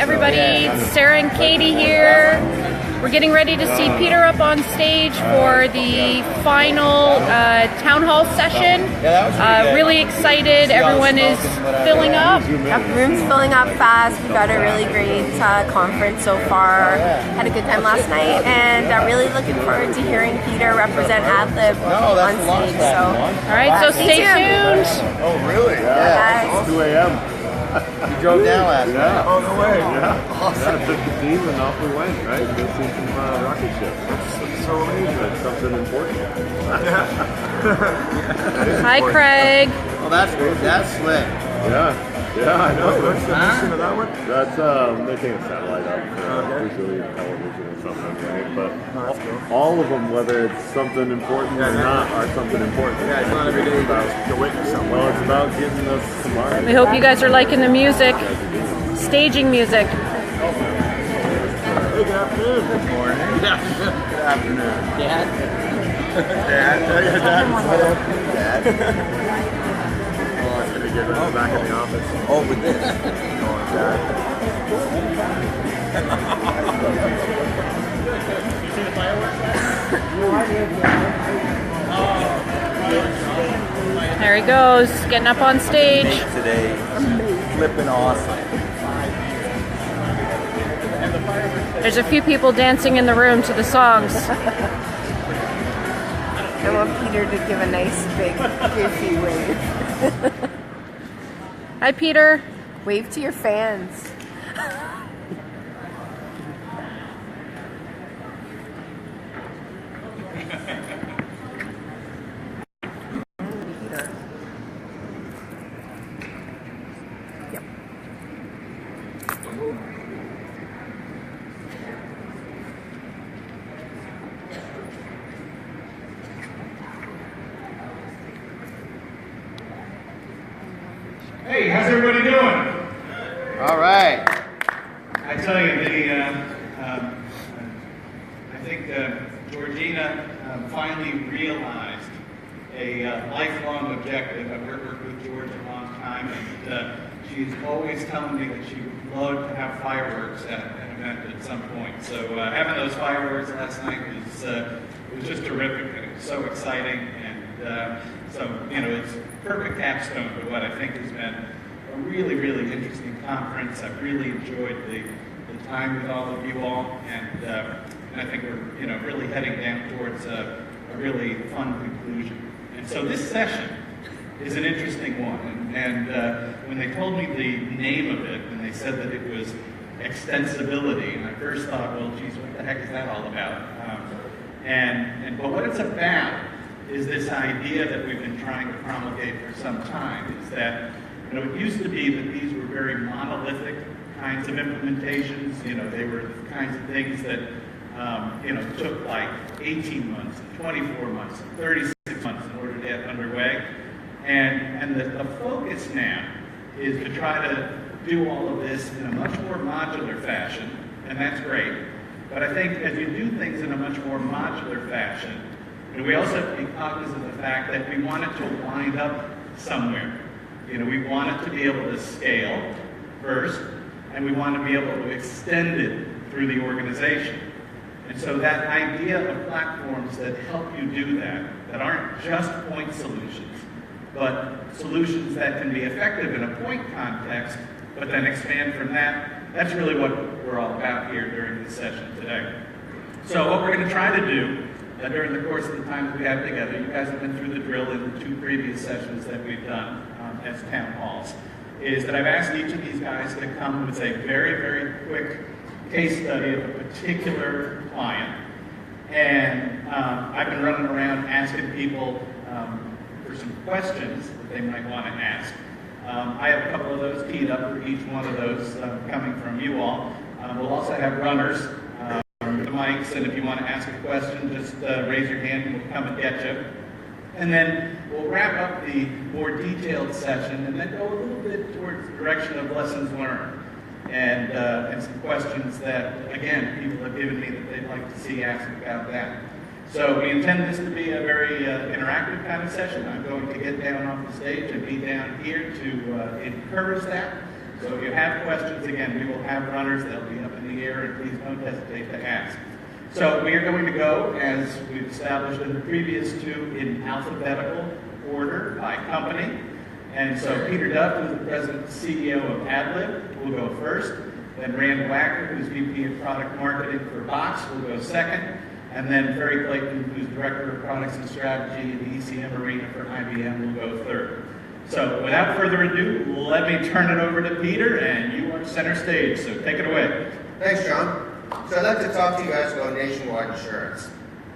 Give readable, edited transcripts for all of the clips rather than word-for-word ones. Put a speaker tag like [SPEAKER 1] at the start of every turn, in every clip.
[SPEAKER 1] everybody. It's Sarah and Katie here. We're getting ready to see Peter up on stage for the final town hall session. Really excited. Everyone is filling up.
[SPEAKER 2] Yep, the room's filling up fast. We've got a really great conference so far. Had a good time last night, and I'm really looking forward to hearing Peter represent Adlib on stage. So,
[SPEAKER 1] all right, so stay tuned.
[SPEAKER 3] Oh, really?
[SPEAKER 2] Yeah.
[SPEAKER 3] 2 a.m. You drove down last night?
[SPEAKER 4] Yeah.
[SPEAKER 3] Oh, no way.
[SPEAKER 4] Yeah.
[SPEAKER 3] Awesome.
[SPEAKER 4] Yeah, took the team and off we went, right? Go see some rocket ships. That's so amazing. That's something important.
[SPEAKER 1] Hi, Craig.
[SPEAKER 3] Oh, that's good. That's slick.
[SPEAKER 4] Yeah, I know.
[SPEAKER 3] What's the mission of that one?
[SPEAKER 4] That's, they take a satellite up for usually television or something, right? But all of them, whether it's something important or not, are something important.
[SPEAKER 3] Yeah, it's not every day you witness something.
[SPEAKER 4] Well, it's about getting us to Mars.
[SPEAKER 1] We hope you guys are liking the music. Staging music.
[SPEAKER 3] Hey, good afternoon. Good morning. Good afternoon. Dad? Dad? Oh, it's going to get right back in the office. Oh, with this? Oh, Dad. You see the fireworks?
[SPEAKER 1] There he goes, getting up on stage.
[SPEAKER 3] Today, flipping awesome.
[SPEAKER 1] There's a few people dancing in the room to the songs.
[SPEAKER 2] I want Peter to give a nice big goofy wave.
[SPEAKER 1] Hi, Peter.
[SPEAKER 2] Wave to your fans.
[SPEAKER 5] Hey, how's everybody doing?
[SPEAKER 3] All right.
[SPEAKER 5] I tell you, I think Georgina finally realized a lifelong objective. I've worked with George a long time, and she's always telling me that she would love to have fireworks at an event at some point. So having those fireworks last night was just terrific, and it was so exciting, and so it's perfect capstone to what I think has been a really, really interesting conference. I've really enjoyed the time with all of you all, and I think we're really heading down towards a really fun conclusion. And so this session is an interesting one, and when they told me the name of it, and they said that it was Extensibility, and I first thought, well, geez, what the heck is that all about? But what it's about is this idea that we've been trying to promulgate for some time, is that it used to be that these were very monolithic kinds of implementations. They were the kinds of things that took like 18 months, 24 months, 36 months in order to get underway. And the focus now is to try to do all of this in a much more modular fashion, and that's great. But I think as you do things in a much more modular fashion, we also have to be cognizant of the fact that we want it to wind up somewhere. We want it to be able to scale first, and we want to be able to extend it through the organization. And so that idea of platforms that help you do that aren't just point solutions, but solutions that can be effective in a point context, but then expand from that, that's really what we're all about here during this session today. So what we're going to try to do during the course of the time that we have together, you guys have been through the drill in the 2 previous sessions that we've done as town halls, is that I've asked each of these guys to come with a very, very quick case study of a particular client. And I've been running around asking people for some questions that they might want to ask. I have a couple of those teed up for each one of those coming from you all. We'll also have runners with the mics, and if you want to ask a question, just raise your hand and we'll come and get you. And then we'll wrap up the more detailed session and then go a little bit towards the direction of lessons learned and some questions that, again, people have given me that they'd like to see asked about that. So we intend this to be a very interactive kind of session. I'm going to get down off the stage and be down here to encourage that. So if you have questions, again, we will have runners. They'll be up in the air, and please don't hesitate to ask. So we are going to go, as we've established in the previous two, in alphabetical order by company. And so Peter Duff, who's the President and CEO of Adlib, will go first. Then Rand Wacker, who's VP of Product Marketing for Box, will go second. And then Ferry Clayton, who's Director of Products and Strategy in the ECM arena for IBM, will go third. So without further ado, let me turn it over to Peter, and you are center stage, so take it away.
[SPEAKER 6] Thanks, John. So I'd like to talk to you guys about Nationwide Insurance.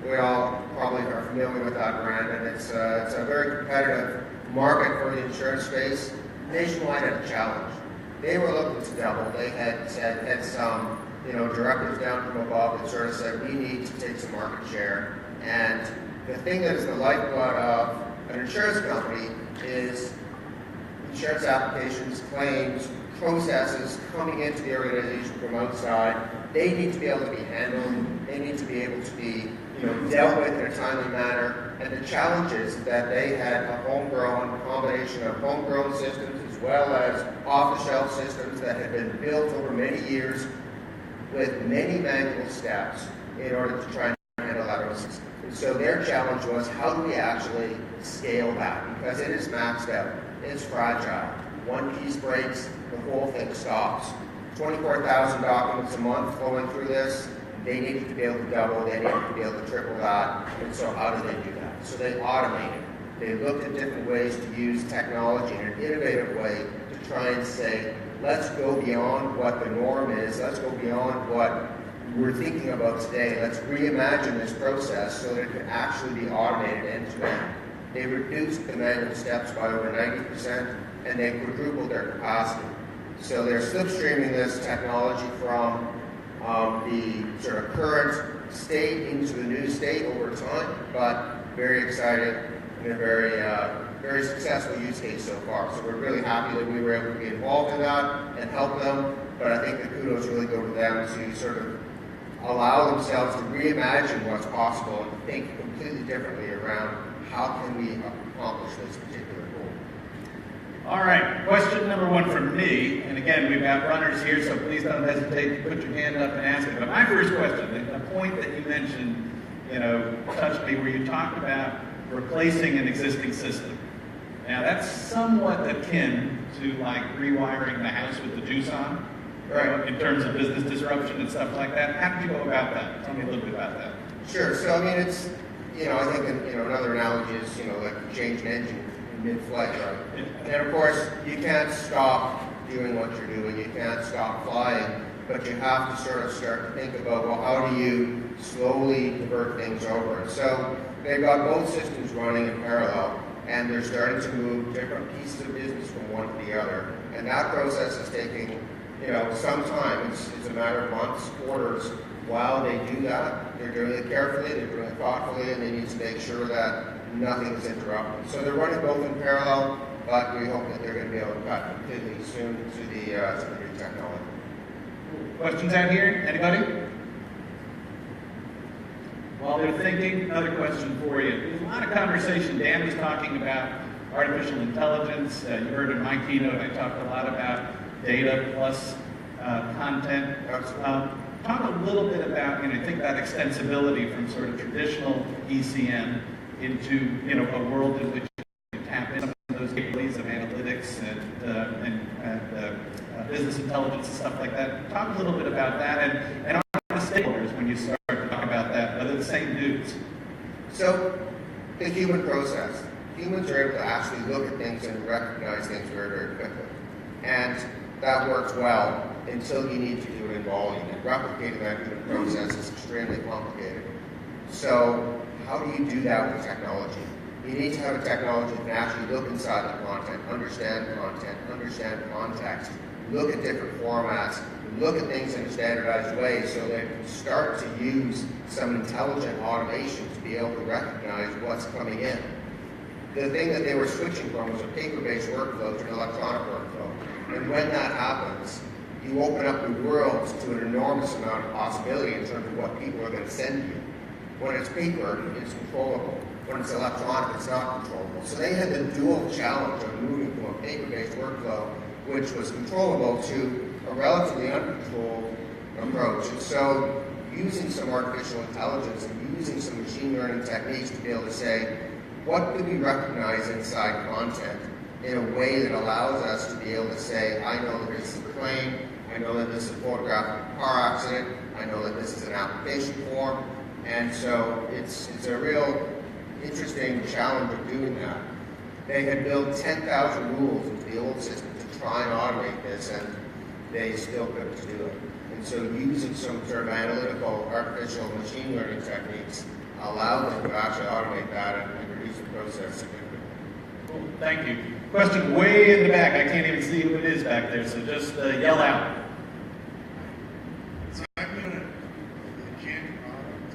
[SPEAKER 6] We all probably are familiar with that brand, and it's a very competitive market for the insurance space. Nationwide had a challenge. They were looking to double. They had some directives down from above that sort of said, we need to take some market share. And the thing that is the lifeblood of an insurance company is insurance applications, claims, processes coming into the organization from outside. They need to be able to be handled. They need to be able to be dealt with in a timely manner. And the challenges that they had a combination of homegrown systems as well as off-the-shelf systems that had been built over many years with many manual steps in order to try and handle that process. And so their challenge was, how do we actually scale that? Because it is maxed out. It's fragile. One piece breaks, the whole thing stops. 24,000 documents a month flowing through this. They needed to be able to double, they needed to be able to triple that. And so how do they do that? So they automated. They looked at different ways to use technology in an innovative way to try and say, let's go beyond what the norm is. Let's go beyond what we're thinking about today. Let's reimagine this process so that it can actually be automated end to end. They reduced the manual steps by over 90%, and they quadrupled their capacity. So they're slipstreaming this technology from the sort of current state into the new state over time, but very exciting and a very successful use case so far. So we're really happy that we were able to be involved in that and help them, but I think the kudos really go to them to sort of allow themselves to reimagine what's possible and think completely differently around how can we accomplish this particular goal.
[SPEAKER 5] All right, question number one from me, and again, we've got runners here, so please don't hesitate to put your hand up and ask it. But my first question, the point that you mentioned, touched me, where you talked about replacing an existing system. Now, that's somewhat akin to like rewiring the house with the juice on, right? In terms of business disruption and stuff like that. How did you go about that? Tell me a little bit about that.
[SPEAKER 6] Sure. So, I mean, it's, I think, another analogy is, like you change an engine in mid-flight, right? And of course, you can't stop doing what you're doing. You can't stop flying, but you have to sort of start to think about, well, how do you slowly divert things over? And so they've got both systems running in parallel, and they're starting to move different pieces of business from one to the other. And that process is taking, some time. It's a matter of months, quarters. While they do that, they're doing it carefully, they're doing it thoughtfully, and they need to make sure that nothing is interrupted. So they're running both in parallel, but we hope that they're going to be able to cut completely soon to the new technology.
[SPEAKER 5] Questions out here? Anybody? While they're thinking, another question for you. There's a lot of conversation. Dan was talking about artificial intelligence. You heard in my keynote, I talked a lot about data plus content. Talk a little bit about, think about extensibility from sort of traditional ECM into, a world in which you can tap into some of those capabilities of analytics and business intelligence and stuff like that. Talk a little bit about that, and are the stakeholders when you start to talk about that, are they the same dudes?
[SPEAKER 6] So, the human process. Humans are able to actually look at things and recognize things very, very quickly. And that works well until you need to do it in volume. And replicating that human process is extremely complicated. So how do you do that with technology? You need to have a technology that can actually look inside the content, understand context, look at different formats, look at things in a standardized way so that you can start to use some intelligent automation to be able to recognize what's coming in. The thing that they were switching from was a paper-based workflow to an electronic workflow. And when that happens, you open up the world to an enormous amount of possibility in terms of what people are going to send you. When it's paper, it's controllable. When it's electronic, it's not controllable. So they had the dual challenge of moving from a paper-based workflow which was controllable, to a relatively uncontrolled approach. And so using some artificial intelligence and using some machine learning techniques to be able to say, what could we recognize inside content in a way that allows us to be able to say, I know that this is a claim, I know that this is a photograph of a car accident, I know that this is an application form, and so it's a real interesting challenge of doing that. They had built 10,000 rules into the old system to try and automate this, and they still couldn't do it. And so using some sort of analytical, artificial machine learning techniques allowed them to actually automate that and reduce the process significantly.
[SPEAKER 5] Cool. Thank you. Question way in the back. I can't even see who it is back there, so just yell out.
[SPEAKER 7] So I've been a canned product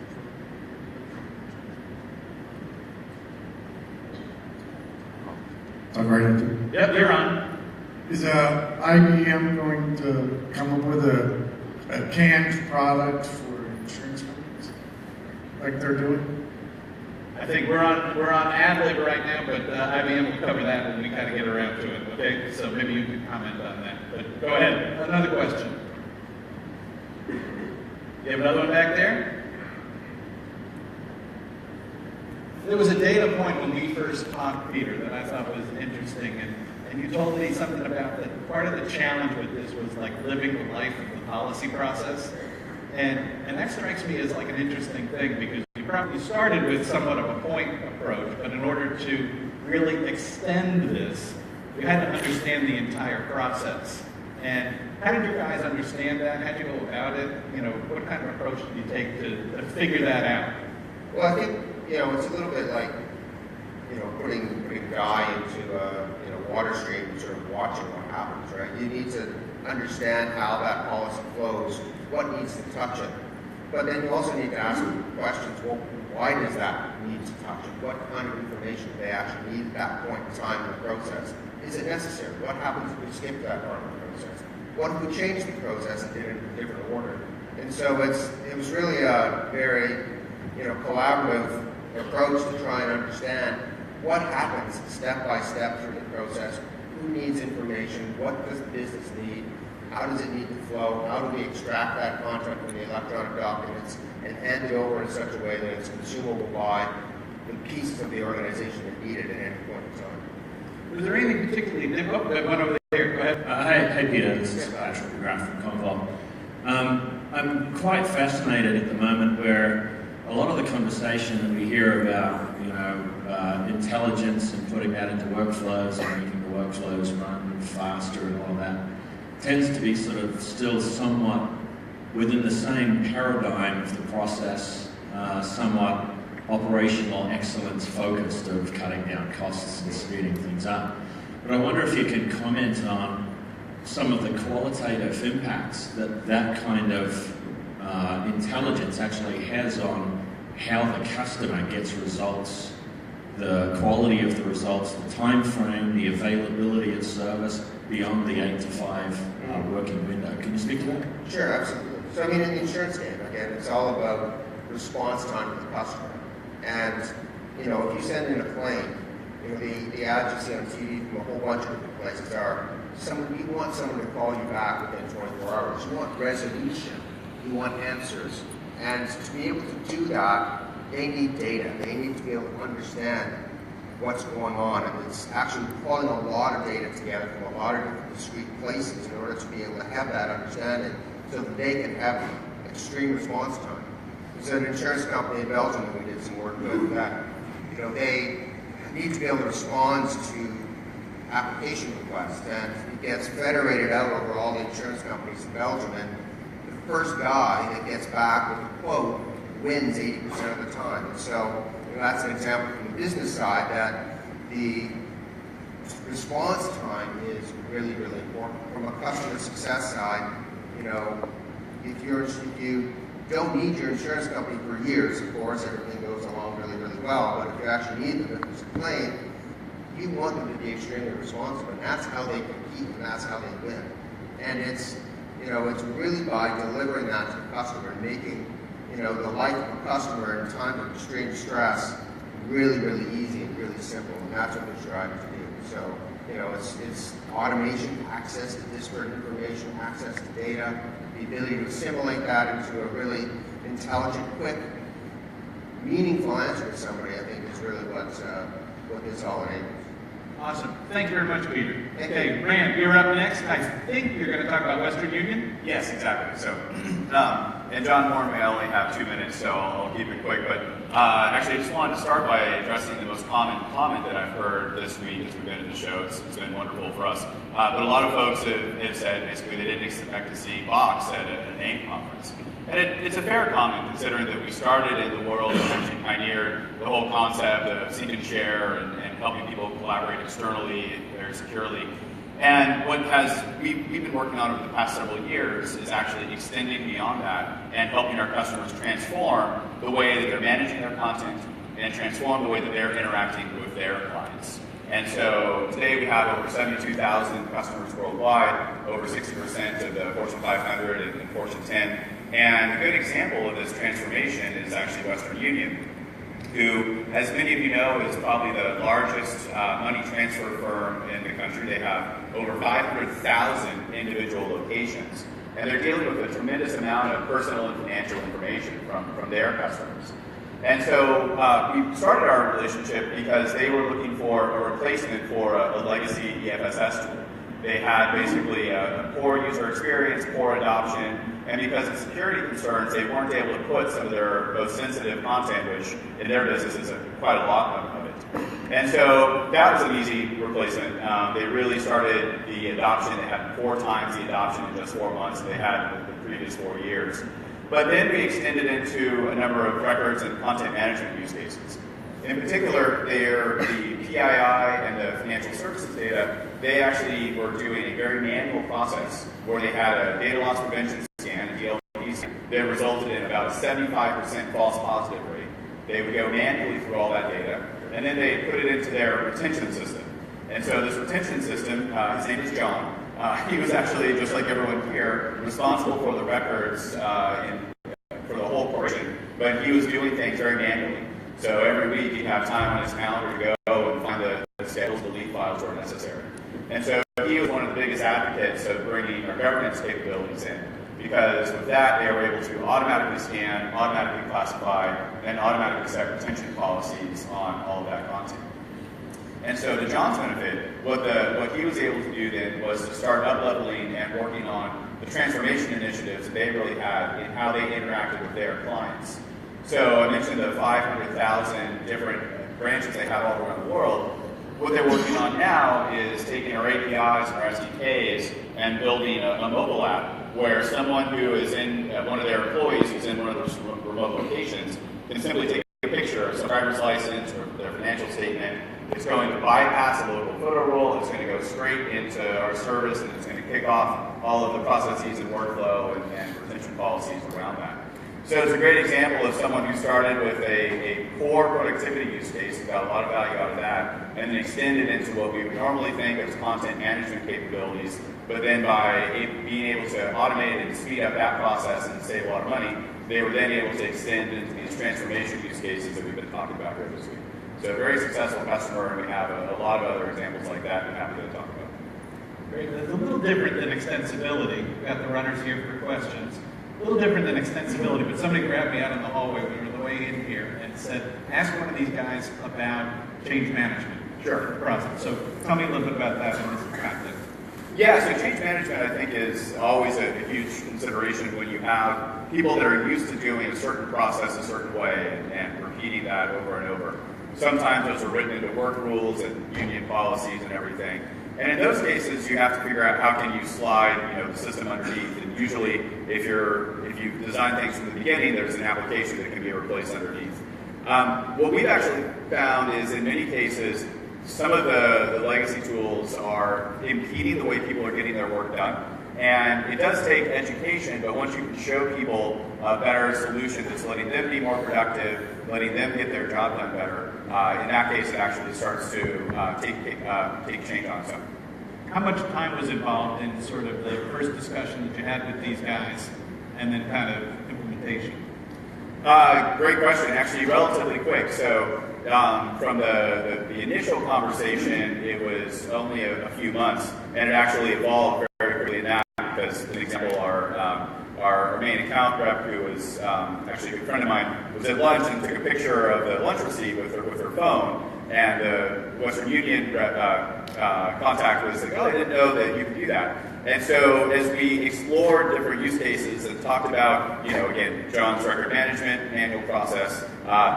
[SPEAKER 7] for... right into.
[SPEAKER 5] Yep, you're on.
[SPEAKER 7] Is IBM going to come up with a canned product for insurance companies, like they're doing?
[SPEAKER 5] I think we're on Adlib right now, but IBM will cover that when we kind of get around to it. Okay, so maybe you can comment on that. But go ahead. Another question. You have another one back there? There was a data point when we first talked, Peter, that I thought was interesting, and you told me something about that part of the challenge with this was like living the life of the policy process. And that strikes me as like an interesting thing, because you probably started with somewhat of a point approach, but in order to really extend this, you had to understand the entire process. And how did you guys understand that? How did you go about it? You know, what kind of approach did you take to figure that out?
[SPEAKER 6] Well, I think, it's a little bit like, putting dye into a, water stream and sort of watching what happens, right? You need to understand how that policy flows, what needs to touch it. But then you also need to ask questions, well, why does that need to touch it? What kind of information do they actually need at that point in time in the process? Is it necessary? What happens if we skip that part of the process? What if we change the process and did it in a different order? And so it was really a very, collaborative approach to try and understand what happens step by step through the process, who needs information, what does the business need, how does it need to flow, how do we extract that content from the electronic documents and hand it over in such a way that it's consumable by the pieces of the organization that need it at any point in time.
[SPEAKER 5] Was there anything particularly difficult? One over there, go ahead.
[SPEAKER 8] Hey Peter, this is Patrick McGrath from Convol. I'm quite fascinated at the moment where a lot of the conversation that we hear about, intelligence and putting that into workflows and making the workflows run faster and all of that tends to be sort of still somewhat within the same paradigm of the process, somewhat operational excellence focused of cutting down costs and speeding things up. But I wonder if you could comment on some of the qualitative impacts that kind of intelligence actually has on how the customer gets results, the quality of the results, the time frame, the availability of service beyond the 8 to 5 working window. Can you speak to that?
[SPEAKER 6] Sure, absolutely. So in the insurance game, again, it's all about response time to the customer. And, if you send in a claim, the ads you see on TV from a whole bunch of different places are, you want someone to call you back within 24 hours. You want resolution. You want answers. And to be able to do that, they need data. They need to be able to understand what's going on. And it's actually pulling a lot of data together from a lot of different discrete places in order to be able to have that understanding so that they can have extreme response time. There's an insurance company in Belgium that we did some work with that, they need to be able to respond to application requests, and it gets federated out over all the insurance companies in Belgium, and the first guy that gets back with a quote wins 80% of the time. And so that's an example from the business side that the response time is really, really important. From a customer success side, if you don't need your insurance company for years, of course, everything goes along really, really well, but if you actually need them, if there's a claim, you want them to be extremely responsive, and that's how they compete, and that's how they win. And it's really by delivering that to the customer and making, the life of a customer in time of extreme stress really, really easy and really simple, and that's what we're striving to do. So it's automation, access to disparate information, access to data, the ability to assimilate that into a really intelligent, quick, meaningful answer to somebody, I think is really what this all enables.
[SPEAKER 5] Awesome. Thank you very much, Peter. Okay, Rand, you're up next. I think you're going to talk about Western Union.
[SPEAKER 9] Yes, exactly. So, and John warned me I only have 2 minutes, so I'll keep it quick. But actually, I just wanted to start by addressing the most common comment that I've heard this week as we've been in the show. It's been wonderful for us. But a lot of folks have said basically they didn't expect to see Box at an AIIM conference. And it's a fair comment, considering that we started in the world and actually pioneered the whole concept of sync and share and helping people collaborate externally, very securely. And what we've been working on over the past several years is actually extending beyond that and helping our customers transform the way that they're managing their content and transform the way that they're interacting with their clients. And so today we have over 72,000 customers worldwide, over 60% of the Fortune 500 and Fortune 10. And a good example of this transformation is actually Western Union, who, as many of you know, is probably the largest money transfer firm in the country. They have over 500,000 individual locations, and they're dealing with a tremendous amount of personal and financial information from their customers. And so we started our relationship because they were looking for a replacement for a legacy EFSS tool. They had basically a poor user experience, poor adoption, and because of security concerns, they weren't able to put some of their most sensitive content, which in their business is quite a lot of it. And so that was an easy replacement. They really started the adoption. They had 4 times the adoption in just 4 months they had in the previous 4 years. But then we extended into a number of records and content management use cases. In particular, the PII and the financial services data, they actually were doing a very manual process where they had a data loss prevention scan, a DLP scan, that resulted in about a 75% false positive rate. They would go manually through all that data, and then they put it into their retention system. And so this retention system, his name is John, he was actually, just like everyone here, responsible for the records for the whole portion, but he was doing things very manually. So every week he'd have time on his calendar to go and find the schedules, delete files where necessary. And so he was one of the biggest advocates of bringing our governance capabilities in, because with that they were able to automatically scan, automatically classify, and automatically set retention policies on all of that content. And so to John's benefit, what he was able to do then was to start up-leveling and working on the transformation initiatives that they really had in how they interacted with their clients. So I mentioned the 500,000 different branches they have all around the world. What they're working on now is taking our APIs and our SDKs and building a mobile app where someone who is in, one of their employees who's in one of those remote locations can simply take a picture of their driver's license or their financial statement. It's going to bypass a local photo roll. It's going to go straight into our service, and it's going to kick off all of the processes and workflow and retention policies around that. So it's a great example of someone who started with a core productivity use case and got a lot of value out of that, and then extended into what we would normally think of as content management capabilities, but then by being able to automate and speed up that process and save a lot of money, they were then able to extend into these transformation use cases that we've been talking about here this week. So a very successful customer, and we have a lot of other examples like that I'm happy to talk about.
[SPEAKER 5] Great. It's a little different than extensibility. We've got the runners here for questions. A little different than extensibility, but somebody grabbed me out in the hallway when we were on the way in here and said, ask one of these guys about change management.
[SPEAKER 9] Sure.
[SPEAKER 5] Process. So tell me a little bit about that in this context.
[SPEAKER 9] Yeah, so change management I think is always a huge consideration when you have people that are used to doing a certain process a certain way and repeating that over and over. Sometimes those are written into work rules and union policies and everything. And in those cases, you have to figure out how can you slide, the system underneath. And usually, if you design things from the beginning, there's an application that can be replaced underneath. What we've actually found is, in many cases, some of the legacy tools are impeding the way people are getting their work done. And it does take education, but once you can show people a better solution that's letting them be more productive, letting them get their job done better, in that case, it actually starts to take change on its own.
[SPEAKER 5] How much time was involved in sort of the first discussion that you had with these guys and then kind of implementation?
[SPEAKER 9] Great question. Actually, relatively quick. So from the initial conversation, it was only a few months, and it actually evolved very quickly in that, because, for example, our main account rep, who was actually a good friend of mine, was at lunch and took a picture of the lunch receipt with her phone, and the Western Union contact was like, oh, I didn't know that you could do that. And so as we explored different use cases and talked about, again, John's record management manual process,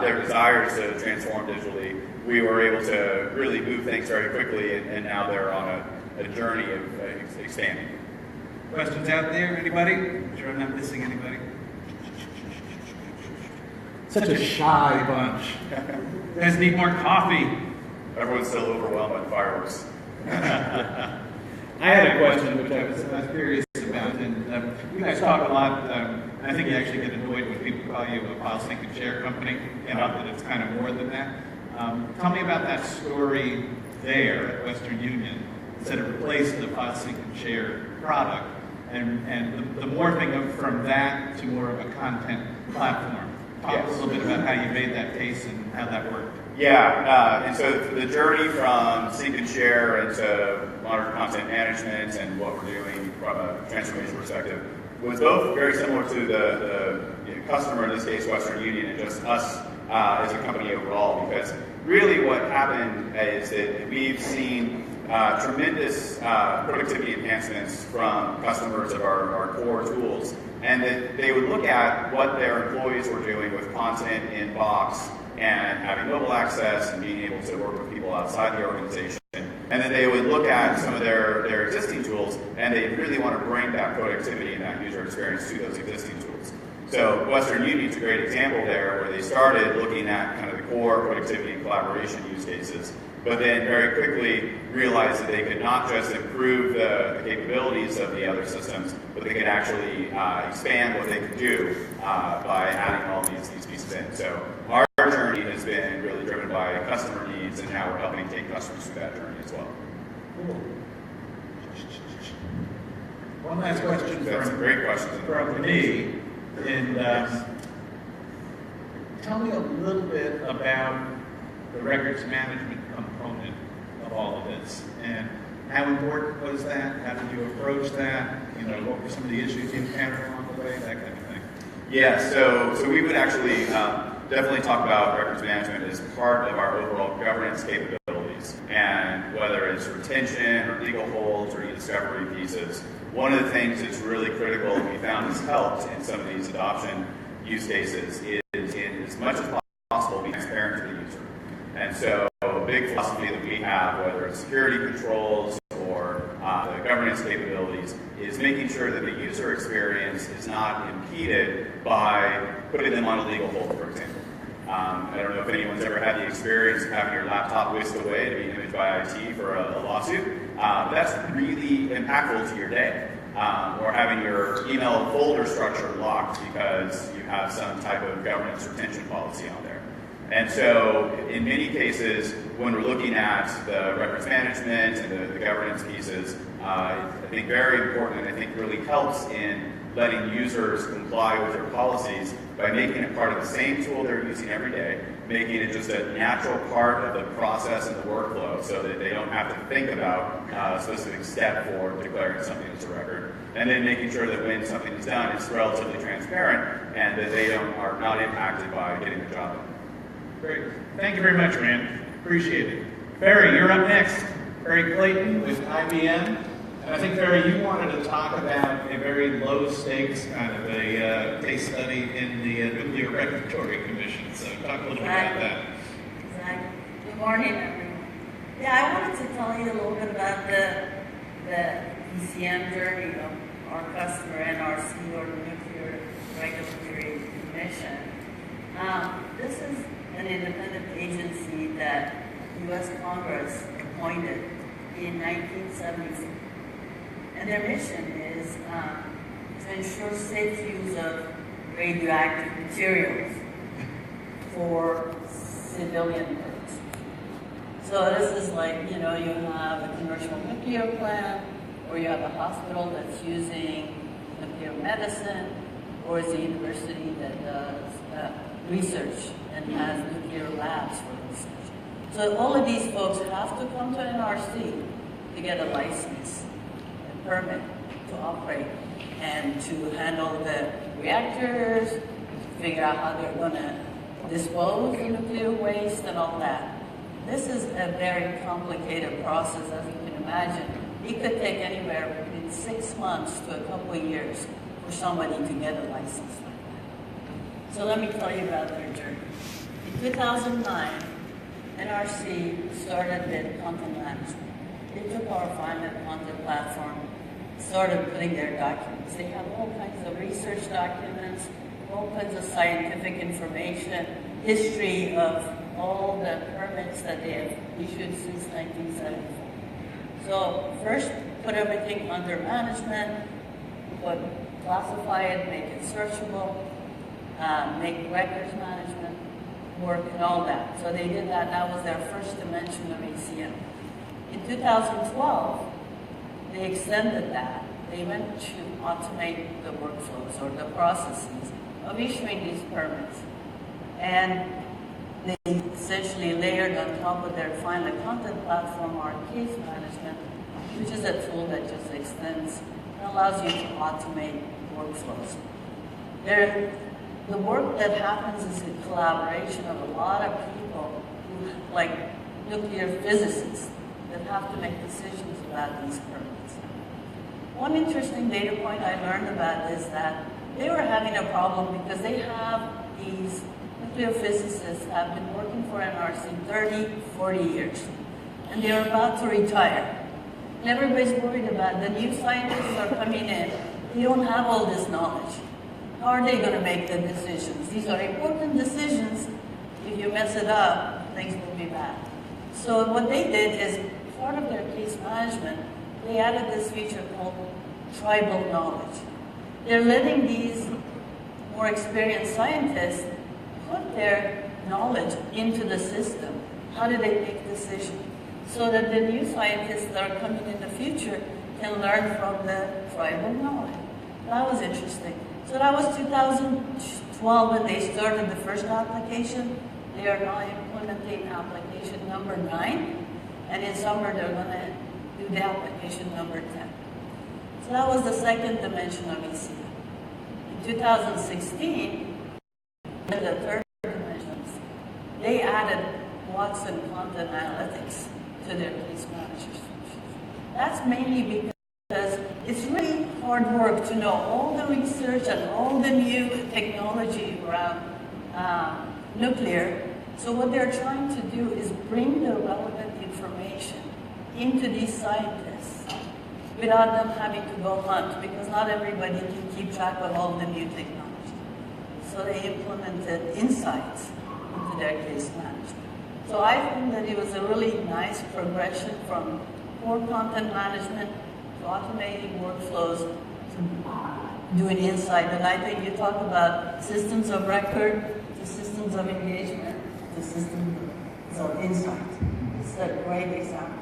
[SPEAKER 9] their desires to transform digitally, we were able to really move things very quickly, and now they're on a journey of expanding.
[SPEAKER 5] Questions out there? Anybody? I'm sure I'm not missing anybody. Such a shy bunch. You guys need more coffee.
[SPEAKER 9] Everyone's still overwhelmed by the fireworks.
[SPEAKER 5] I had a question which I was curious about, and you guys talk a lot. I think you actually get annoyed when people call you a file sync and share company, that it's kind of more than that. Tell me about that story there at Western Union, instead of replacing the file sync and share product, and the morphing from that to more of a content platform. Talk a little bit about how you made that case and how that worked.
[SPEAKER 9] Yeah, and so the journey from sync and share into modern content management and what we're doing from a transformation perspective was both very similar to the customer, in this case Western Union, and just us as a company overall, because really what happened is that we've seen tremendous productivity enhancements from customers of our core tools, and that they would look at what their employees were doing with content in Box and having mobile access and being able to work with people outside the organization. And then they would look at some of their existing tools, and they really want to bring that productivity and that user experience to those existing tools. So Western Union's a great example there, where they started looking at kind of the core productivity and collaboration use cases, but then very quickly realized that they could not just improve the capabilities of the other systems, but they could actually expand what they could do by adding all these pieces in. So our journey has been really driven by customer needs, and now we're helping take customers through that journey as well.
[SPEAKER 5] Cool. One last question
[SPEAKER 9] Some great questions
[SPEAKER 5] from me. And tell me a little bit about the records management component of all of this, and how important was that? How did you approach that? What were some of the issues you encountered along the way? That kind of thing.
[SPEAKER 9] Yeah, so we would actually definitely talk about records management as part of our overall governance capabilities, and whether it's retention or legal holds or e-discovery pieces. One of the things that's really critical and we found has helped in some of these adoption use cases is, in as much as possible, be transparent to the user. And so a big philosophy that we have, whether it's security controls or the governance capabilities, is making sure that the user experience is not impeded by putting them on a legal hold, for example. I don't know if anyone's ever had the experience of having your laptop whisked away to be imaged by IT for a lawsuit. That's really impactful to your day. Or having your email folder structure locked because you have some type of governance retention policy on there. And so in many cases, when we're looking at the records management and the governance pieces, I think very important, and I think really helps in letting users comply with their policies by making it part of the same tool they're using every day, making it just a natural part of the process and the workflow, so that they don't have to think about a specific step for declaring something as a record, and then making sure that when something is done, it's relatively transparent and that they are not impacted by getting the job done.
[SPEAKER 5] Great. Thank you very much, Rand. Appreciate it. Barry, you're up next. Barry Clayton with IBM. And I think, Barry, you wanted to talk about a very low-stakes kind of a case study in the Nuclear Regulatory Commission. So talk a little bit about that.
[SPEAKER 10] Exactly. Good morning, everyone. Yeah, I wanted to tell you a little bit about the ECM journey of our customer, NRC, or the Nuclear Regulatory Commission. This is an independent agency that U.S. Congress appointed in 1974. And their mission is to ensure safe use of radioactive materials for civilian purposes. So this is like, you have a commercial nuclear plant, or you have a hospital that's using nuclear medicine, or it's a university that does research and has nuclear labs for research. So all of these folks have to come to NRC to get a license, a permit to operate, and to handle the reactors, to figure out how they're going to dispose of nuclear waste and all that. This is a very complicated process, as you can imagine. It could take anywhere between 6 months to a couple of years for somebody to get a license like that. So let me tell you about their journey. In 2009, NRC started with content management. They took our finite content platform, started putting their documents. They have all kinds of research documents, all kinds of scientific information, history of all the permits that they have issued since 1974. So first, put everything under management, classify it, make it searchable, make records management work and all that. So they did that. That was their first dimension of ACM. In 2012, they extended that. They went to automate the workflows or the processes of issuing these permits. And they essentially layered on top of their final content platform our case management, which is a tool that just extends and allows you to automate workflows. The work that happens is a collaboration of a lot of people, like nuclear physicists, that have to make decisions about these permits. One interesting data point I learned about is that they were having a problem because they have these nuclear physicists have been working for NRC 30, 40 years, and they're about to retire. And everybody's worried about the new scientists are coming in. They don't have all this knowledge. How are they going to make the decisions? These are important decisions. If you mess it up, things will be bad. So what they did is, part of their case management, they added this feature called tribal knowledge. They're letting these more experienced scientists put their knowledge into the system. How do they make decisions? So that the new scientists that are coming in the future can learn from the tribal knowledge. That was interesting. So that was 2012 when they started the first application. They are now implementing application number 9. And in summer, they're going to do the application number 10. So that was the second dimension of ECM. In 2016, the third dimension, they added Watson content analytics to their case managers. That's mainly because it's really hard work to know all the research and all the new technology around nuclear. So what they're trying to do is bring the relevant information into these scientists without them having to go hunt, because not everybody can keep track of all the new technology. So they implemented insights into their case management. So I think that it was a really nice progression from core content management to automating workflows to doing insight. And I think you talk about systems of record to systems of engagement to systems of insight. It's a great example.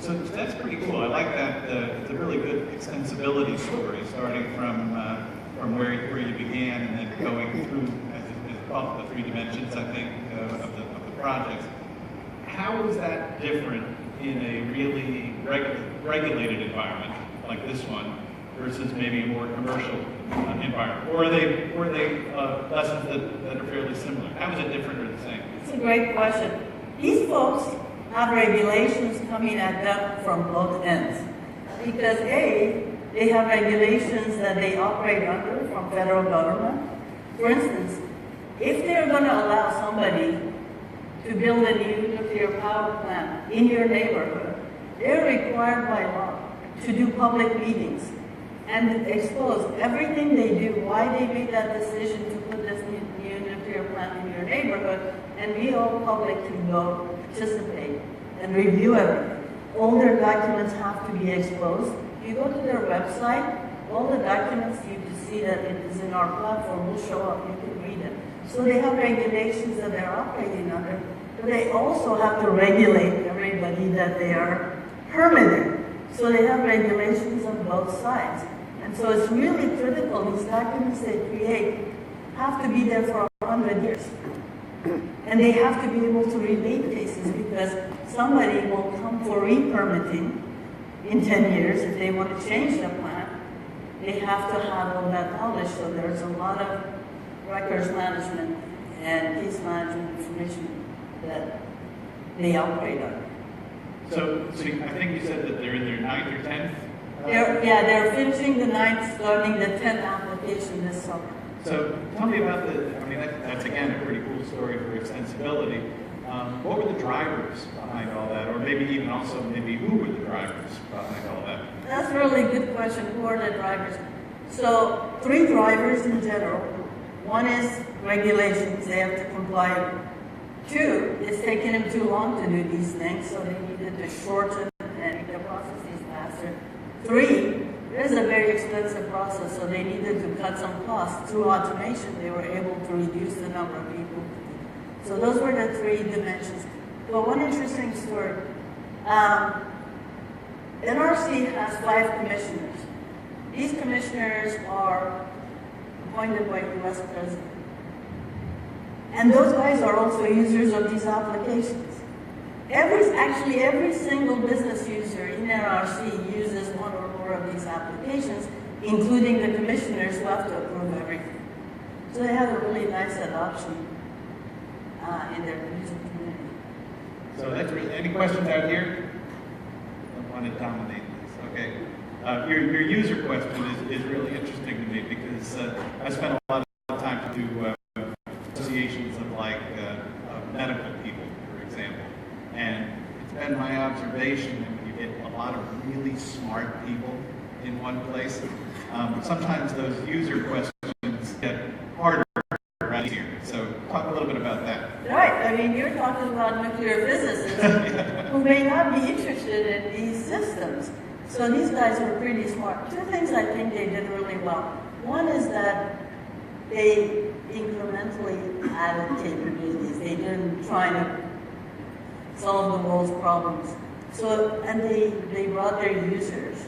[SPEAKER 5] So that's pretty cool. I like that. It's a really good extensibility story, starting from where you began and then going through the 3 dimensions, I think, of the projects. How is that different in a really regulated environment like this one versus maybe a more commercial environment? Or are they lessons that are fairly similar? How is it different or the same?
[SPEAKER 10] It's a great question. These folks have regulations coming at them from both ends. Because A, they have regulations that they operate under from federal government. For instance, if they're going to allow somebody to build a new nuclear power plant in your neighborhood, they're required by law to do public meetings and expose everything they do, why they made that decision to put this new nuclear plant in your neighborhood, and we all public can go participate and review everything. All their documents have to be exposed. You go to their website, all the documents you can see that it is in our platform will show up, you can read it. So they have regulations that they're operating under, but they also have to regulate everybody that they are permitting. So they have regulations on both sides. And so it's really critical, these documents they create have to be there for 100 years. And they have to be able to relate cases because somebody will come for re-permitting in 10 years if they want to change the plan. They have to have all that knowledge, so there's a lot of records management and case management information that they operate on.
[SPEAKER 5] So I think you said that they're in their 9th or 10th?
[SPEAKER 10] They're finishing the 9th, starting the 10th application this summer.
[SPEAKER 5] So tell me about that's again a pretty cool story for Extensibility. What were the drivers behind all that? Or maybe even also who were the drivers behind all that?
[SPEAKER 10] That's a really good question. Who are the drivers? So 3 drivers in general. One is regulations, they have to comply. 2, it's taking them too long to do these things, so they needed to shorten and make the processes faster. 3, it is a very expensive process, so they needed to cut some costs. Through automation, they were able to reduce the number of people. So those were the 3 dimensions. But one interesting story, NRC has 5 commissioners. These commissioners are appointed by the US President. And those guys are also users of these applications. Every single business user in NRC uses one or more of these applications, including the commissioners who have to approve everything. So they have a really nice adoption in their user community.
[SPEAKER 5] So that's really, any questions out here? I don't want to dominate this, okay. Your user question is really interesting to me because I spent a lot of time to do associations of medical people, for example. And it's been my observation that when you get a lot of really smart people in one place, sometimes those user questions get harder around here. So talk a little bit about that.
[SPEAKER 10] Right, I mean, you're talking about nuclear physicists who may not be interested in these systems. So these guys are pretty smart. 2 things I think they did really well. One is that they incrementally added capabilities. They didn't try to solve the world's problems. So, and they brought their users,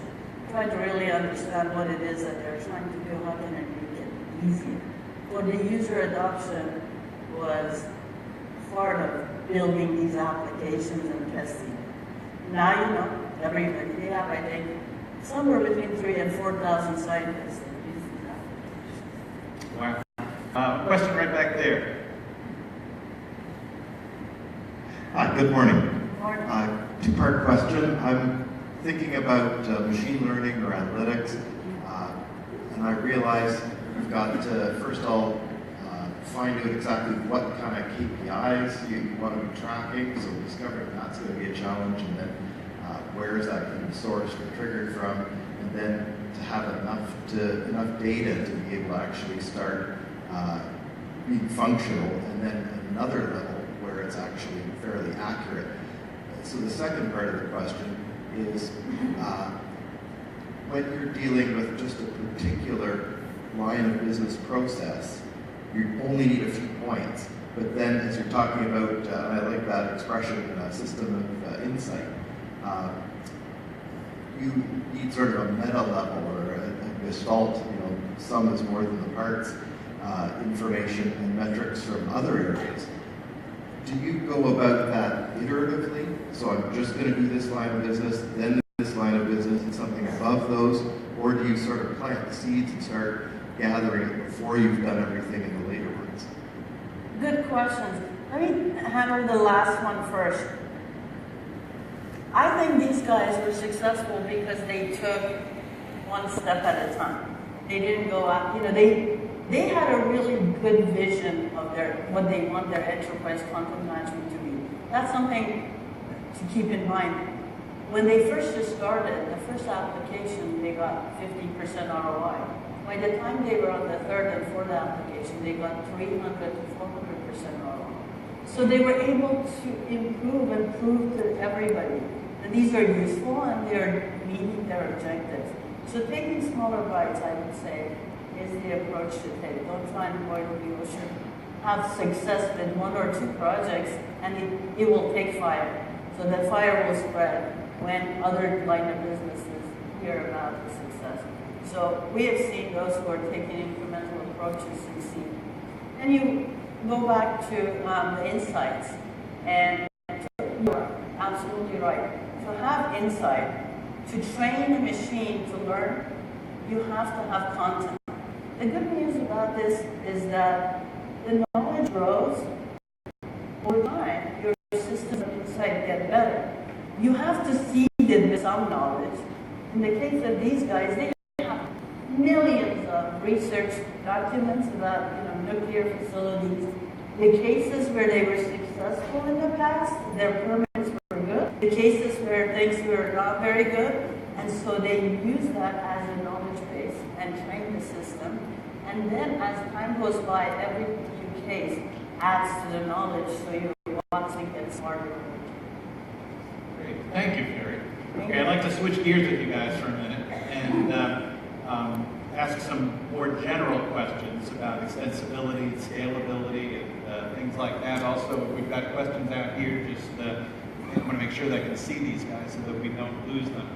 [SPEAKER 10] tried to really understand what it is that they're trying to do, how can they make it easier. For the user adoption was part of building these applications and testing. Now you know, everybody, they have, I think, somewhere between 3,000 and 4,000 scientists that use these applications.
[SPEAKER 5] Wow. Question right back there.
[SPEAKER 11] Hi, good morning.
[SPEAKER 10] Good morning.
[SPEAKER 11] 2-part question. I'm thinking about machine learning or analytics, and I realize you've got to, first of all, find out exactly what kind of KPIs you want to be tracking, so discovering that's going to be a challenge, and then where is that going to be sourced or triggered from, and then to have enough data to be able to actually start being functional, and then another level where it's actually fairly accurate. So the second part of the question is when you're dealing with just a particular line of business process, you only need a few points. But then as you're talking about, and I like that expression, system of insight, you need sort of a meta level or a gestalt, sum is more than the parts, information and metrics from other areas. Do you go about that iteratively? So I'm just going to do this line of business, then this line of business, and something above those? Or do you sort of plant the seeds and start gathering it before you've done everything in the later ones?
[SPEAKER 10] Good questions. Let me handle the last one first. I think these guys were successful because they took one step at a time. They didn't go out, they had a really good vision of what they want their enterprise content management to be. That's something to keep in mind. When they first just started, the first application, they got 50% ROI. By the time they were on the 3rd and 4th application, they got 300 to 400% ROI. So they were able to improve and prove to everybody that these are useful and they're meeting their objectives. So taking smaller bites, I would say, is the approach to take. Don't try and boil the ocean. Have success with 1 or 2 projects, and it will take fire. So the fire will spread when other line of businesses hear about the success. So we have seen those who are taking incremental approaches succeed. And you go back to the insights, and you're absolutely right. To have insight, to train a machine to learn, you have to have content. The good news about this is that the knowledge grows over time. Your systems of insight get better. You have to seed it with some knowledge. In the case of these guys, they have millions of research documents about nuclear facilities. The cases where they were successful in the past, their permits were good. The cases where things were not very good, and so they use that as a knowledge base and train the system. And then as time goes by, every new case adds to the knowledge, so you're watching it smarter.
[SPEAKER 5] Great. Thank you, Carrie. Okay, I'd like to switch gears with you guys for a minute and ask some more general questions about extensibility, scalability, and things like that. Also, we've got questions out here. Just I want to make sure that I can see these guys so that we don't lose them.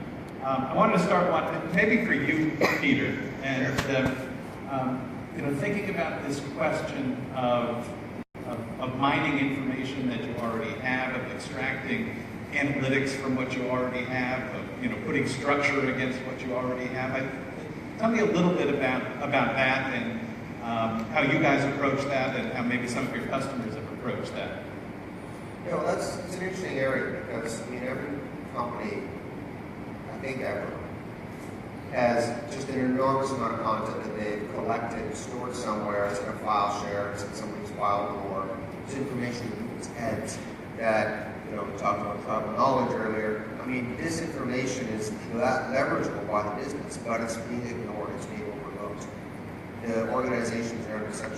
[SPEAKER 5] I wanted to start one, maybe for you, Peter, and thinking about this question of mining information that you already have, of extracting analytics from what you already have, of putting structure against what you already have. Tell me a little bit about that and how you guys approach that, and how maybe some of your customers have approached that.
[SPEAKER 6] It's an interesting area because every company, I think ever, has just an enormous amount of content that they've collected, stored somewhere. It's in a file share, it's in somebody's file drawer. There's information in people's heads that, we talked about tribal knowledge earlier. This information is leverageable by the business, but it's being ignored, it's being overlooked. The organizations are under such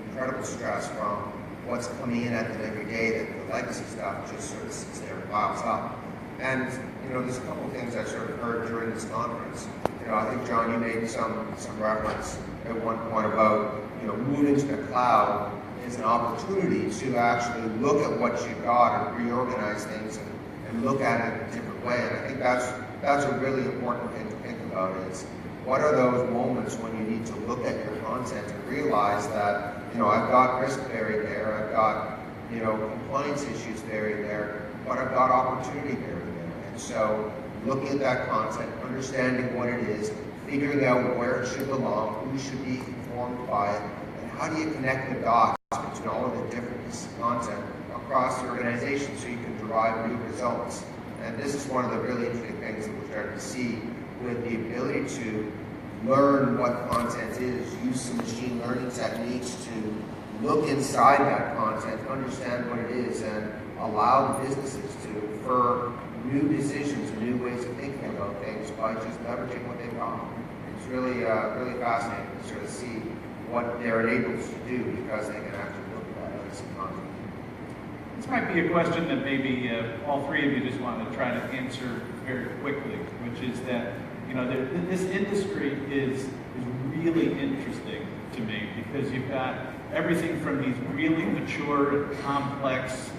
[SPEAKER 6] incredible stress from what's coming in at them every day that the legacy stuff just sort of sits there and piles up. And, there's a couple of things I sort of heard during this conference. I think, John, you made some reference at one point about, moving to the cloud is an opportunity to actually look at what you've got and reorganize things and look at it in a different way. And I think that's a really important thing to think about is what are those moments when you need to look at your content and realize that, I've got risk buried there, I've got, compliance issues buried there, but I've got opportunity buried there. And so looking at that content, understanding what it is, figuring out where it should belong, who should be informed by it, and how do you connect the dots between all of the different pieces of content across the organization so you can derive new results. And this is one of the really interesting things that we're starting to see with the ability to learn what content is, use some machine learning techniques to look inside that content, understand what it is, and allow the businesses to infer new decisions and new ways of thinking about things by just leveraging what they've got. It's really, really fascinating to sort of see what they're enabled to do because they can actually look at that as content.
[SPEAKER 5] This might be a question that maybe all three of you just want to try to answer very quickly, which is that this industry is really interesting to me because you've got everything from these really mature, complex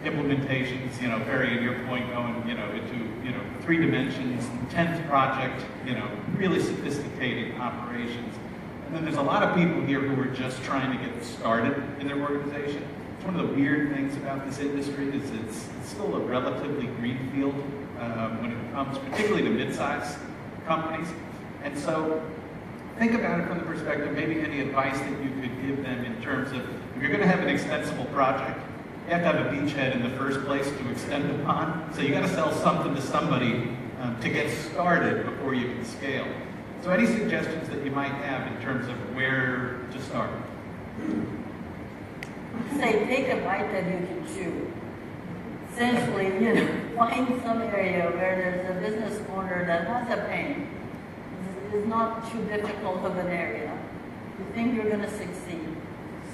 [SPEAKER 5] implementations, Barry, in your point, going, into, 3 dimensions, intense project, really sophisticated operations. And then there's a lot of people here who are just trying to get started in their organization. It's one of the weird things about this industry is it's still a relatively green field when it comes particularly to mid-sized companies. And so think about it from the perspective, maybe any advice that you could give them in terms of, if you're going to have an extensible project, you have to have a beachhead in the first place to extend upon. So you got to sell something to somebody to get started before you can scale. So any suggestions that you might have in terms of where to start?
[SPEAKER 10] Say, take a bite that you can chew. Essentially, find some area where there's a business owner that has a pain. It's not too difficult of an area. You think you're going to succeed.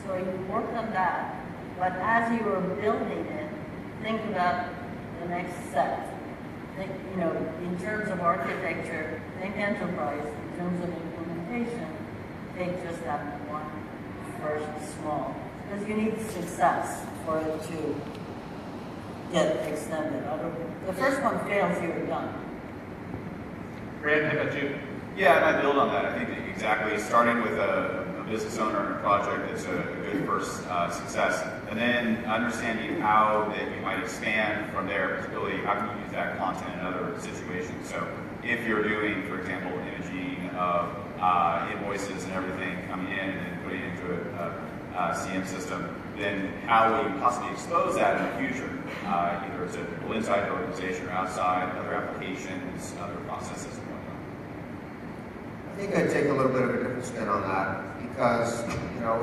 [SPEAKER 10] So you work on that. But as you are building it, think about the next set. Think, in terms of architecture, think enterprise. In terms of implementation, take just that one first small. Because you need success for it to get extended. The first one fails, you're done.
[SPEAKER 5] Brad, how about you?
[SPEAKER 9] Yeah, and I build on that. I think exactly starting with a a business owner in a project that's a good first success, and then understanding how that you might expand from there, particularly how can you use that content in other situations. So if you're doing, for example, imaging of invoices and everything coming in and then putting it into a CM system, then how will you possibly expose that in the future, either to people inside the organization or outside, other applications, other processes and whatnot.
[SPEAKER 6] I think I'd take a little bit of a different spin on that because,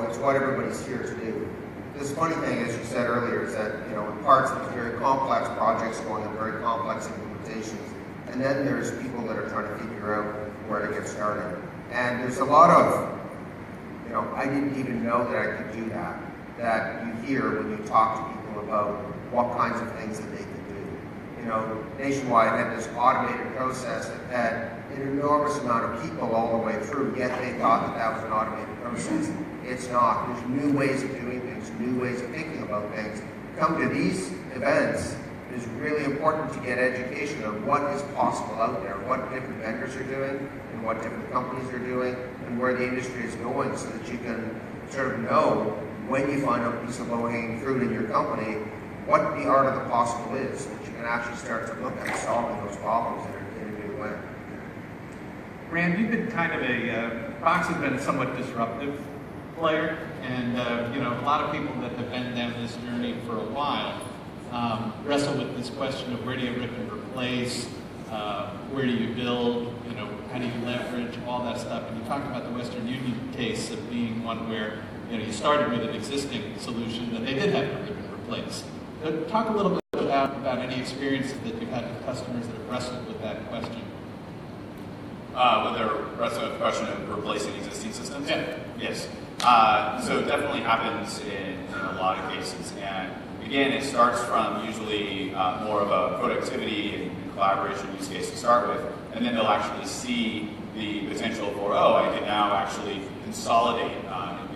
[SPEAKER 6] it's what everybody's here to do. This funny thing, as you said earlier, is that, in parts of very complex projects going on very complex implementations, and then there's people that are trying to figure out where to get started. And there's a lot of, I didn't even know that I could do that you hear when you talk to people about what kinds of things that they could do. Nationwide had this automated process that had an enormous amount of people all the way through, yet they thought that was an automated process. It's not. There's new ways of doing things, new ways of thinking about things. Come to these events, it is really important to get education on what is possible out there, what different vendors are doing, and what different companies are doing, and where the industry is going, so that you can sort of know when you find a piece of low-hanging fruit in your company, what the art of the possible is, so that you can actually start to look at solving those problems in a new way.
[SPEAKER 5] Rand, you've been kind of Box has been a somewhat disruptive player, and a lot of people that have been down this journey for a while wrestle with this question of where do you rip and replace, where do you build, how do you leverage, all that stuff. And you talked about the Western Union case of being one where you started with an existing solution that they did have to rip and replace. Talk a little bit about any experiences that you've had with customers that have wrestled with that question.
[SPEAKER 9] With the question of replacing existing systems?
[SPEAKER 5] Yeah.
[SPEAKER 9] Yes. So it definitely happens in a lot of cases. And again, it starts from usually more of a productivity and collaboration use case to start with. And then they'll actually see the potential for, I can now actually consolidate,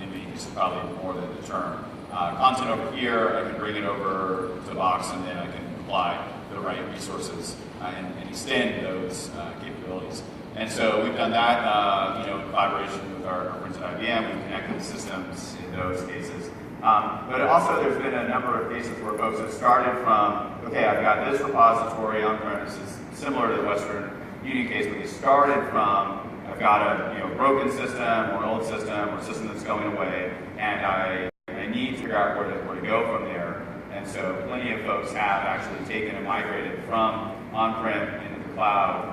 [SPEAKER 9] in many cases probably more than the term. Content over here, I can bring it over to Box, and then I can apply the right resources and extend those capabilities. And so we've done that, in collaboration with our friends at IBM. We've connected systems in those cases. But also there's been a number of cases where folks have started from, okay, I've got this repository on-premises, similar to the Western Union case, but they started from, I've got a broken system or an old system or a system that's going away, and I need to figure out where to go from there. And so plenty of folks have actually taken and migrated from on-prem into the cloud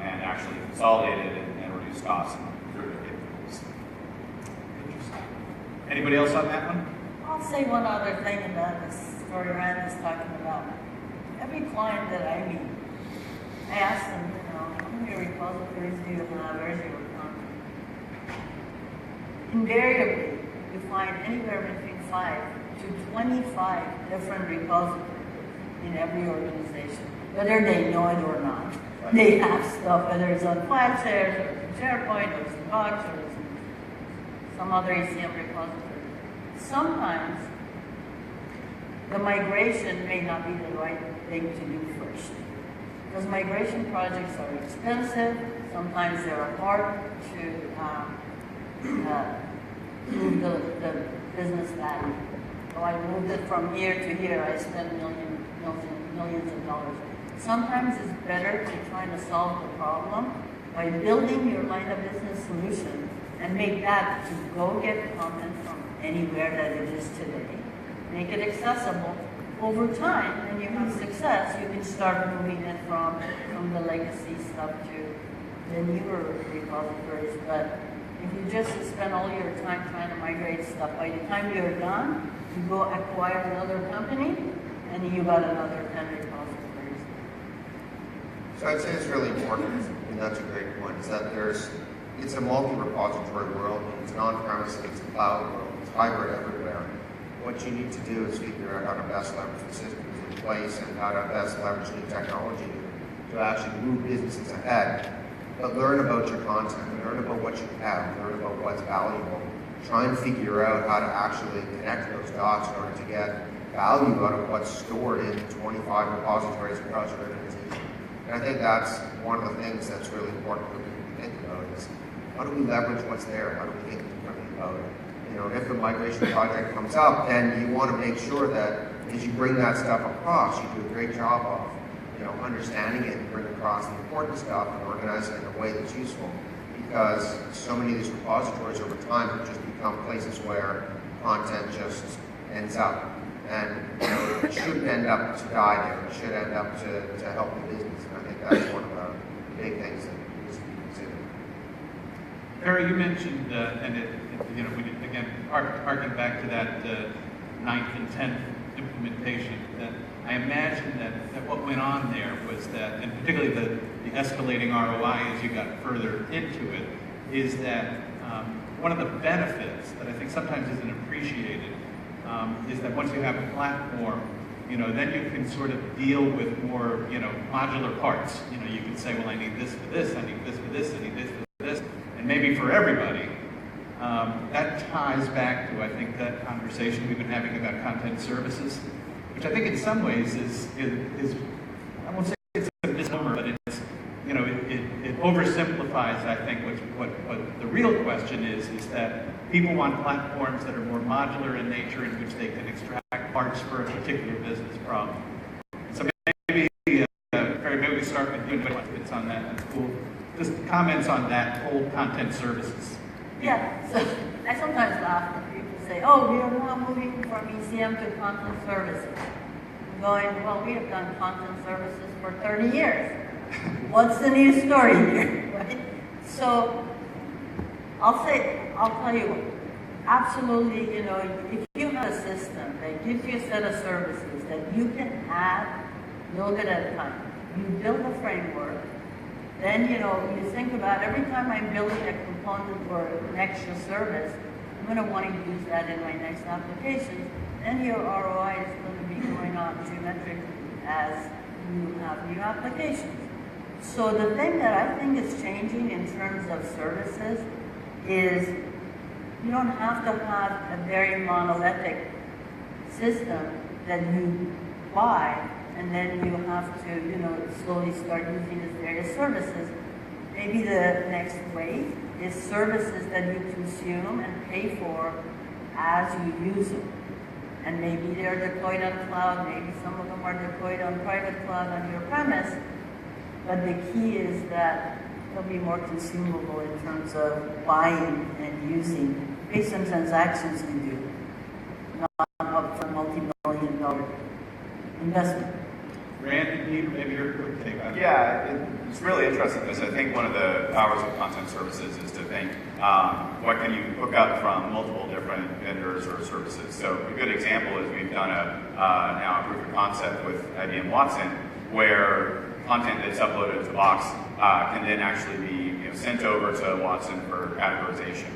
[SPEAKER 9] and actually consolidated and reduced costs and improved their capabilities.
[SPEAKER 5] Interesting. Anybody else on that one?
[SPEAKER 10] I'll say one other thing about this story Rand is talking about. Every client that I meet, I ask them, how many repositories do you have? Where's your content? Invariably, you find anywhere between 5 to 25 different repositories in every organization, whether they know it or not. They have stuff, whether it's on FileShare, or SharePoint, or some Box, or some other ECM repository. Sometimes the migration may not be the right thing to do first. Because migration projects are expensive, sometimes they're hard to move the business value. So I moved it from here to here, I spent millions of dollars. Sometimes it's better to try to solve the problem by building your line of business solution and make that to go get content from anywhere that it is today. Make it accessible. Over time, when you have success, you can start moving it from the legacy stuff to the newer repositories. But if you just spend all your time trying to migrate stuff, by the time you're done, you go acquire another company, and you got another 10 repositories.
[SPEAKER 6] So I'd say it's really important, and that's a great point, is that it's a multi-repository world, it's an on-premises, it's a cloud world, it's hybrid everywhere. What you need to do is figure out how to best leverage the systems in place and how to best leverage new technology to actually move businesses ahead. But learn about your content, learn about what you have, learn about what's valuable. Try and figure out how to actually connect those dots in order to get value out of what's stored in 25 repositories across your organization. And I think that's one of the things that's really important for people to think about is how do we leverage what's there? How do we think differently about it? You know, if the migration project comes up, then you want to make sure that as you bring that stuff across, you do a great job of, you know, understanding it and bring across the important stuff and organizing it in a way that's useful. Because so many of these repositories over time have just become places where content just ends up. And you know, it shouldn't end up to die there. It should end up to help the business. And I think that's one of the big things that needs to be considered.
[SPEAKER 5] Perry, you mentioned, and you know, we did, again, harking back to that 9th and 10th implementation, that I imagine that what went on there was that, and particularly the escalating ROI as you got further into it, is that one of the benefits that I think sometimes isn't appreciated is that once you have a platform, you know, then you can sort of deal with more, you know, modular parts. You know, you can say, well, I need this for this, I need this for this, I need this for this, and maybe for everybody. That ties back to, I think, that conversation we've been having about content services, which I think in some ways is I won't say it's a misnomer, but it's, you know, it oversimplifies, I think, what the real question is that people want platforms that are more modular in nature in which they can extract parts for a particular business problem. So maybe we start with you, it's on that. That's cool. Just comments on that whole content services.
[SPEAKER 10] Yeah, so I sometimes laugh when people say, oh, we are now moving from ECM to content services. I'm going, well, we have done content services for 30 years. What's the new story here, right? So I'll tell you what, absolutely, you know, if you have a system that gives you a set of services that you can add a little bit at a time, you build a framework, then, you know, you think about every time I'm building a component or an extra service, I'm going to want to use that in my next application. Then your ROI is going to be going on geometrically as you have new applications. So the thing that I think is changing in terms of services is you don't have to have a very monolithic system that you buy and then you have to, you know, slowly start using these various services. Maybe the next wave is services that you consume and pay for as you use them. And maybe they're deployed on cloud, maybe some of them are deployed on private cloud on your premise, but the key is that they'll be more consumable in terms of buying and using based on transactions you do, not up for multi-million-dollar investment.
[SPEAKER 5] Randy, Peter, maybe your quick take on it.
[SPEAKER 9] Yeah, it's really interesting because I think one of the powers of content services is to think, what can you hook up from multiple different vendors or services? So a good example is we've done now a proof of concept with IBM Watson, where content that's uploaded to Box can then actually be sent over to Watson for categorization.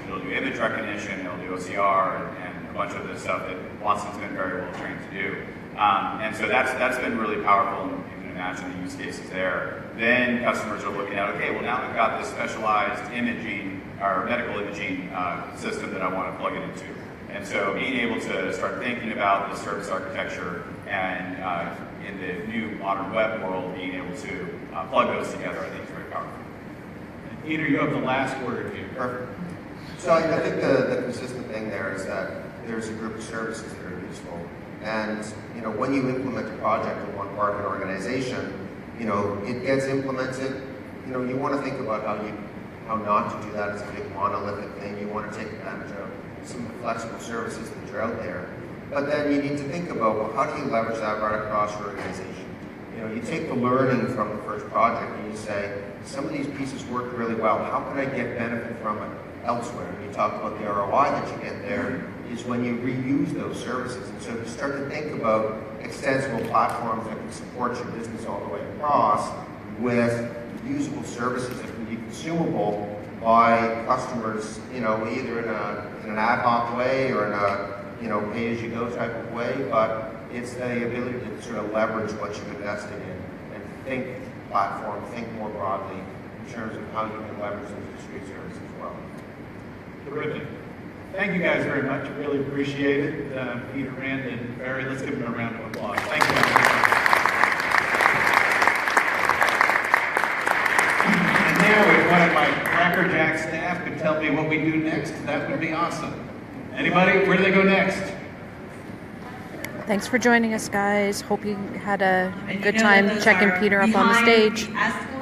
[SPEAKER 9] It'll do image recognition, it'll do OCR, and a bunch of the stuff that Watson's been very well trained to do. And so that's been really powerful, and you can imagine the use cases there. Then customers are looking at, okay, well now we've got this specialized imaging or medical imaging system that I want to plug it into. And so being able to start thinking about the service architecture and in the new modern web world, being able to plug those together, I think is very powerful.
[SPEAKER 5] And Peter, you have the last word here.
[SPEAKER 6] Perfect. So I think the consistent thing there is that there's a group of services that are useful. And when you implement a project in one part of an organization, it gets implemented. You want to think about how not to do that as a big monolithic thing. You want to take advantage of some of the flexible services that are out there. But then you need to think about, well, how do you leverage that right across your organization? You take the learning from the first project and you say, some of these pieces work really well. How can I get benefit from it elsewhere? And you talk about the ROI that you get there is when you reuse those services. And so you start to think about extensible platforms that can support your business all the way across with usable services that can be consumable by customers, either in an ad hoc way or in a pay-as-you-go type of way, but it's the ability to sort of leverage what you've invested in and think platform, think more broadly in terms of how you can leverage those discrete services as well.
[SPEAKER 5] Terrific. Thank you guys very much. Really appreciate it. Peter, Rand, and Barry, let's give them a round of applause. Thank you. And now is one of my Crackerjack staff could tell me what we do next, that would be awesome. Anybody? Where do they go next?
[SPEAKER 1] Thanks for joining us, guys. Hope you had a good time checking Peter up on the stage.
[SPEAKER 10] Ask